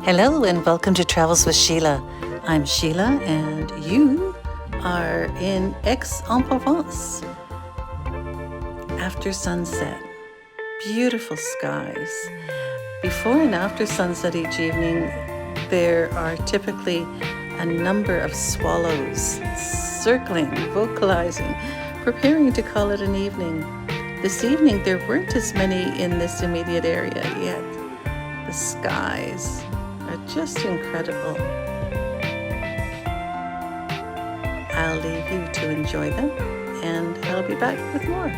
Hello and welcome to Travels with Sheila. I'm Sheila and you are in Aix-en-Provence. After sunset, beautiful skies. Before and after sunset each evening, there are typically a number of swallows circling, vocalizing, preparing to call it an evening. This evening, there weren't as many in this immediate area yet. The skies are just incredible. I'll leave you to enjoy them, and I'll be back with more.